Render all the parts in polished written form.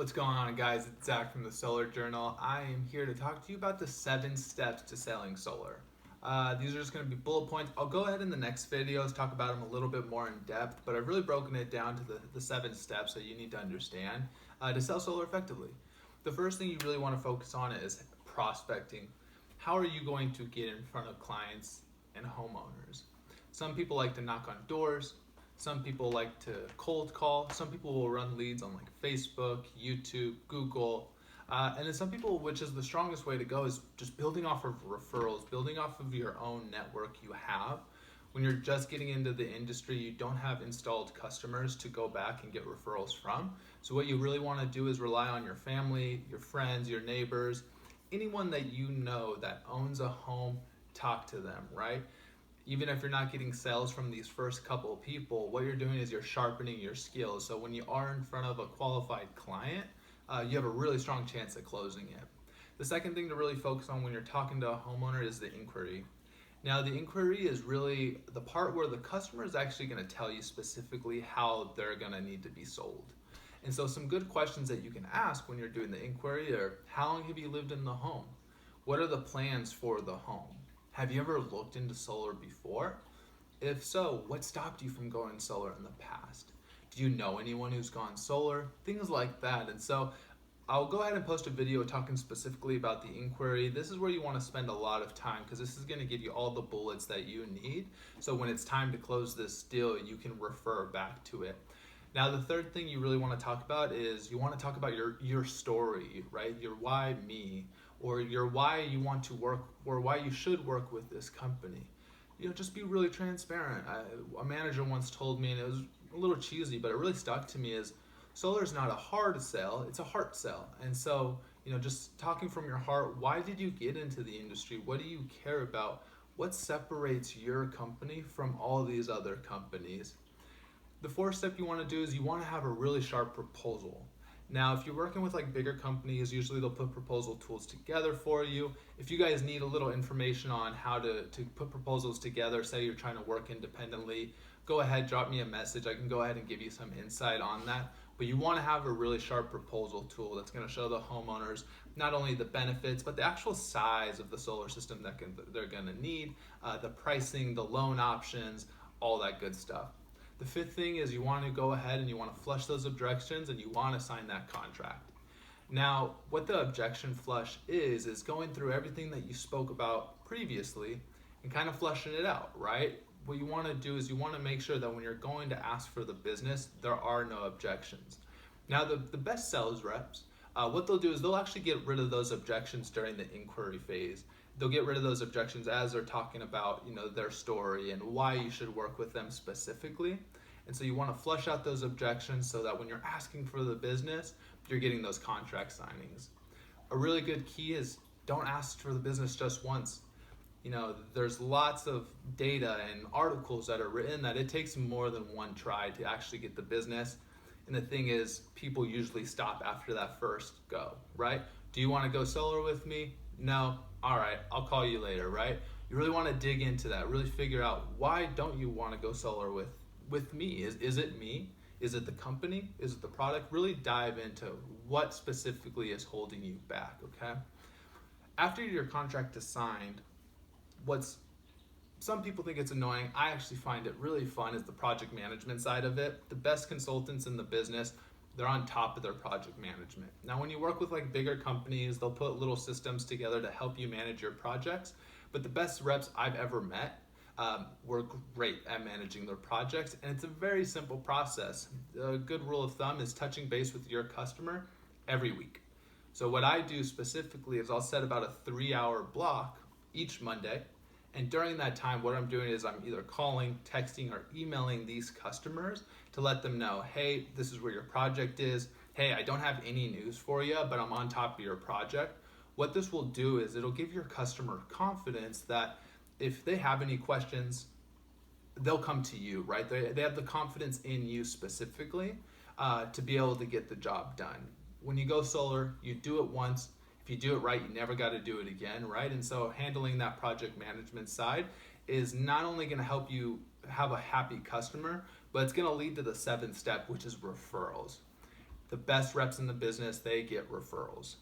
What's going on, guys? It's Zach from the Solar Journal. I am here to talk to you about the 7 steps to selling solar. These are just going to be bullet points. I'll go ahead in the next videos, talk about them a little bit more in depth, but I've really broken it down to the 7 steps that you need to understand to sell solar effectively. The first thing you really want to focus on is prospecting. How are you going to get in front of clients and homeowners? Some people like to knock on doors. Some people like to cold call. Some people will run leads on like Facebook, YouTube, Google. And then some people, which is the strongest way to go, is just building off of referrals, building off of your own network you have. When you're just getting into the industry, you don't have installed customers to go back and get referrals from. So what you really want to do is rely on your family, your friends, your neighbors, anyone that you know that owns a home. Talk to them, right? Even if you're not getting sales from these first couple of people, what you're doing is you're sharpening your skills. So when you are in front of a qualified client, you have a really strong chance at closing it. The second thing to really focus on when you're talking to a homeowner is the inquiry. Now, the inquiry is really the part where the customer is actually going to tell you specifically how they're going to need to be sold. And so some good questions that you can ask when you're doing the inquiry are, how long have you lived in the home? What are the plans for the home? Have you ever looked into solar before? If so, what stopped you from going solar in the past? Do you know anyone who's gone solar? Things like that. And so I'll go ahead and post a video talking specifically about the inquiry. This is where you want to spend a lot of time because this is going to give you all the bullets that you need. So when it's time to close this deal, you can refer back to it. Now, the third thing you really want to talk about is you want to talk about your story, right? Your why me, or your why you want to work, or why you should work with this company. Just be really transparent. A manager once told me, and it was a little cheesy, but it really stuck to me, is solar is not a hard sell, it's a heart sell. And so, just talking from your heart, why did you get into the industry? What do you care about? What separates your company from all these other companies? The fourth step you want to do is you want to have a really sharp proposal. Now, if you're working with like bigger companies, usually they'll put proposal tools together for you. If you guys need a little information on how to put proposals together, say you're trying to work independently, go ahead, drop me a message. I can go ahead and give you some insight on that. But you want to have a really sharp proposal tool that's going to show the homeowners not only the benefits, but the actual size of the solar system that they're going to need, the pricing, the loan options, all that good stuff. The fifth thing is you want to go ahead and you want to flush those objections and you want to sign that contract. Now, what the objection flush is going through everything that you spoke about previously and kind of flushing it out, right? What you want to do is you want to make sure that when you're going to ask for the business, there are no objections. Now, the best sales reps, what they'll do is they'll actually get rid of those objections during the inquiry phase. They'll get rid of those objections as they're talking about, their story and why you should work with them specifically. And so you want to flush out those objections so that when you're asking for the business, you're getting those contract signings. A really good key is don't ask for the business just once. There's lots of data and articles that are written that it takes more than one try to actually get the business. And the thing is, people usually stop after that first go, right? Do you want to go solar with me? No. All right, I'll call you later, right? You really want to dig into that, really figure out why don't you want to go solar with me? Is it me? Is it the company? Is it the product? Really dive into what specifically is holding you back, okay? After your contract is signed, some people think it's annoying. I actually find it really fun is the project management side of it. The best consultants in the business, they're on top of their project management. Now, when you work with like bigger companies, they'll put little systems together to help you manage your projects. But the best reps I've ever met were great at managing their projects. And it's a very simple process. A good rule of thumb is touching base with your customer every week. So what I do specifically is I'll set about a 3-hour block each Monday. And during that time, what I'm doing is I'm either calling, texting, or emailing these customers to let them know, hey, this is where your project is. Hey, I don't have any news for you, but I'm on top of your project. What this will do is it'll give your customer confidence that if they have any questions, they'll come to you, right? They have the confidence in you specifically to be able to get the job done. When you go solar, you do it once. If you do it right, you never got to do it again, right? And so handling that project management side is not only going to help you have a happy customer, but it's going to lead to the 7th step, which is referrals. the best reps in the business, they get referrals.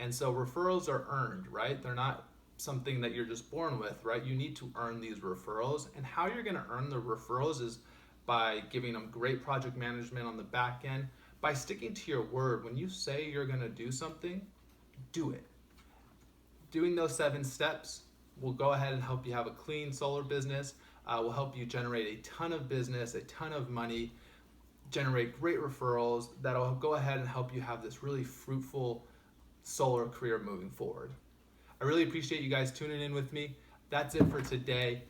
And so referrals are earned, right? They're not something that you're just born with, right? You need to earn these referrals. And how you're going to earn the referrals is by giving them great project management on the back end, by sticking to your word. When you say you're going to do something, do it. Doing those 7 steps will go ahead and help you have a clean solar business, will help you generate a ton of business, a ton of money, generate great referrals that'll go ahead and help you have this really fruitful solar career moving forward. I really appreciate you guys tuning in with me. That's it for today.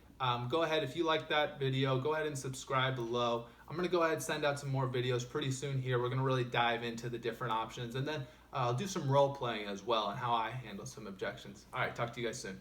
Go ahead, if you like that video, go ahead and subscribe below. I'm going to go ahead and send out some more videos pretty soon here. We're going to really dive into the different options, and then I'll do some role playing as well and how I handle some objections. All right, talk to you guys soon.